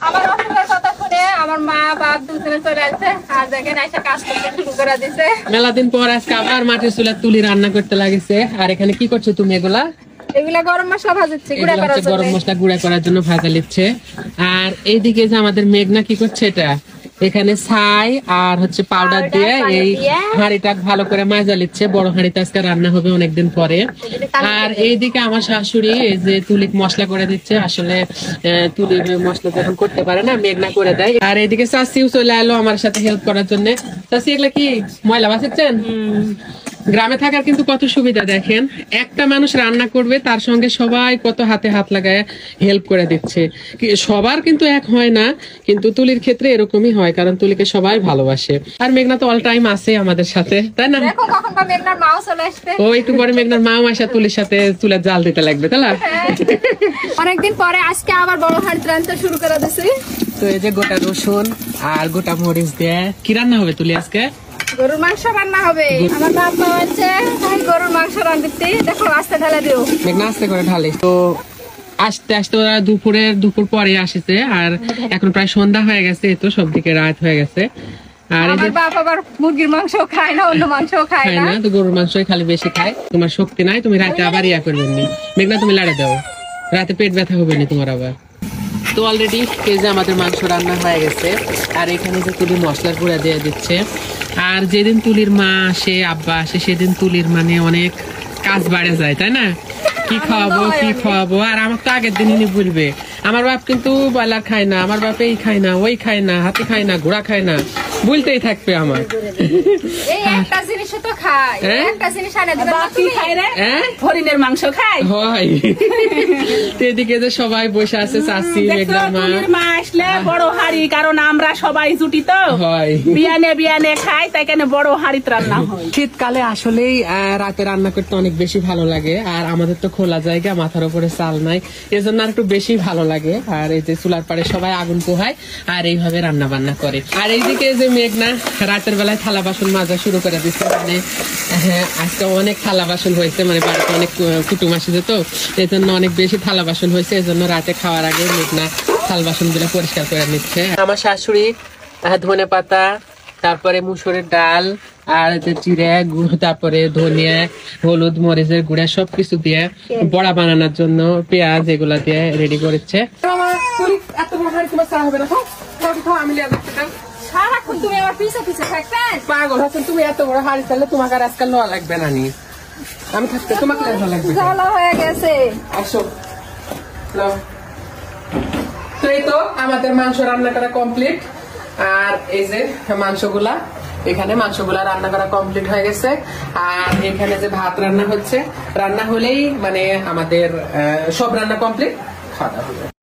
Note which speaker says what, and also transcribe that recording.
Speaker 1: আমার অসুখের কথা শুনে আমার মা বাপ দুজনে চলে আসছে আর দেখেন এসে কাজ করতে শুরু করে দিছে।
Speaker 2: মেলা দিন পর আজকে আবার মাটির চুলা তুলি রান্না করতে লাগিছে। আর এখানে কি করছো তুমি?
Speaker 1: এগুলা গরম মশলা ভাজছে, গুঁড়া করার জন্য।
Speaker 2: গরম মশলা গুঁড়া করার জন্য ভাজা লিখছে। আর এইদিকে যে আমাদের মেঘনা কি করছে, এটা এখানে ছাই আর হচ্ছে পাউডার দিয়ে এই হাঁড়িটা ভালো করে মাজা লিচ্ছে। বড় হাঁড়িতে আজকে রান্না হবে অনেকদিন পরে। আর এইদিকে আমার শাশুড়ি এই যে তুলিক মশলা করে দিচ্ছে। আসলে তুলির মশলা যখন করতে পারে না, মেঘনা করে দেয়। আর এইদিকে চাষিও চলে এলো আমার সাথে হেল্প করার জন্য। চাষি এগুলা কি ময়লা বাঁচাচ্ছেন? গ্রামে থাকার কিন্তু কত সুবিধা দেখেন, একটা মানুষ রান্না করবে তার সঙ্গে সবাই কত হাতে হাত লাগায় হেল্প করে দিচ্ছে। সবার কিন্তু এক হয় না, কিন্তু তুলির ক্ষেত্রে এরকমই হয়, কারণ তুলিকে সবাই ভালোবাসে। আর মেঘনা তো অল টাইম আছে আমাদের সাথে, তাই না? ও একটু পরে মেঘনার মাও আসা তুলির সাথে চুলের জাল দিতে লাগবে, তাই না?
Speaker 1: অনেকদিন পরে আজকে আবার বড় হাঁড়ি রান্না শুরু করে দিছি।
Speaker 2: তো এই যে গোটা রসুন আর গোটা মরিচ দিয়ে কি রান্না হবে তুলি আজকে?
Speaker 1: গরুর মাংস রান্না হবে। আমার বাবা হচ্ছে গরুর মাংস রান্নাতে। দেখো আস্তে ঢালে দিও।
Speaker 2: মেঘনা আস্তে করে ঢালে। তো আস্তে আস্তে ওরা দুপুর পরে আসেছে। আর এখন প্রায় সন্ধ্যা হয়ে গেছে, তো সব দিকে রাত হয়ে গেছে। আর
Speaker 1: আমার বাপ আবার মুরগির মাংস খায় না, অন্য মাংস খায় না,
Speaker 2: তো গরুর মাংসই খালি বেশি খায়। তোমার শক্তি নাই, তুমি রাতে আবার ইয়া করবেন নি। মেঘনা তুমি লাড়ে দাও, রাতে পেট ব্যথা হবে না তোমার আবার। তো অলরেডি এই যে আমাদের মাংস রান্না হয়ে গেছে। আর এখানে যে তুলি মশলার গুঁড়া দিয়ে দিচ্ছে। আর যেদিন তুলির মা আসে, আব্বা আসে, সেদিন তুলির মানে অনেক কাজ বাড়ে যায়, তাই না? কি খাওয়াবো। আর আমার তো আগের দিনই বলবে। আমার বাপ কিন্তু বয়লার খায় না, আমার বাপ এই খায় না, ওই খায় না, হাতি খায় না, ঘোড়া খায় না, বলতেই থাকবে আমার।
Speaker 3: হরিণের মাংস খায়
Speaker 2: হয়। এদিকে যে সবাই বসে আছে, চাষি
Speaker 3: মা আসলে বড় হাড়ি, কারণ আমরা সবাই জুটি তো হয়, বিয়ানে খাই, তাই কেন বড় হাড়িতে রান্না হয়।
Speaker 2: শীতকালে আসলেই রাতে রান্না করতে অনেক বেশি ভালো লাগে। আর আমাদের তো খোলা জায়গা, মাথার উপরে চাল নাই, এজন্য আর একটু বেশি ভালো লাগে। আর এই যে চুলার পাড়ে সবাই আগুন পোহায় আর এইভাবে রান্না বান্না করে। আর এইদিকে যে মেঘনা রাতের বেলায় থালা বাসন মাজা শুরু করে দিচ্ছে। মানে আজকে অনেক থালা বাসন হয়েছে, মানে বাড়িতে অনেক কুটুম আসছে, তো এই জন্য অনেক বেশি থালা বাসন হয়েছে। এই জন্য রাতে খাওয়ার আগে মেঘনা থালা বাসন গুলো পরিষ্কার করে নিচ্ছে। আমার শাশুড়ি ধনে পাতা, তারপরে মুসুরের ডাল, আর জিরে, তারপরে ধনিয়া, হলুদ, মরিচের গুঁড়া সবকিছু দিয়ে বড়া বানানোর জন্য পেঁয়াজ এগুলা দিয়ে রেডি করেছে। পাগল আছেন তুমি, এত বড় হাড়ি চাইলে তোমাকে আর আজকাল নেওয়া লাগবে না। আমি থাকতে তোমাকে
Speaker 1: হয়ে গেছে।
Speaker 2: আসো। তো এই তো আমাদের মাংস রান্না করা কমপ্লিট। আর এই যে মাংসগুলা রান্না করা কমপ্লিট হয়ে গেছে। আর এখানে যে ভাত রান্না হচ্ছে, রান্না হলেই মানে আমাদের সব রান্না কমপ্লিট, খাওয়া দাওয়া হবে।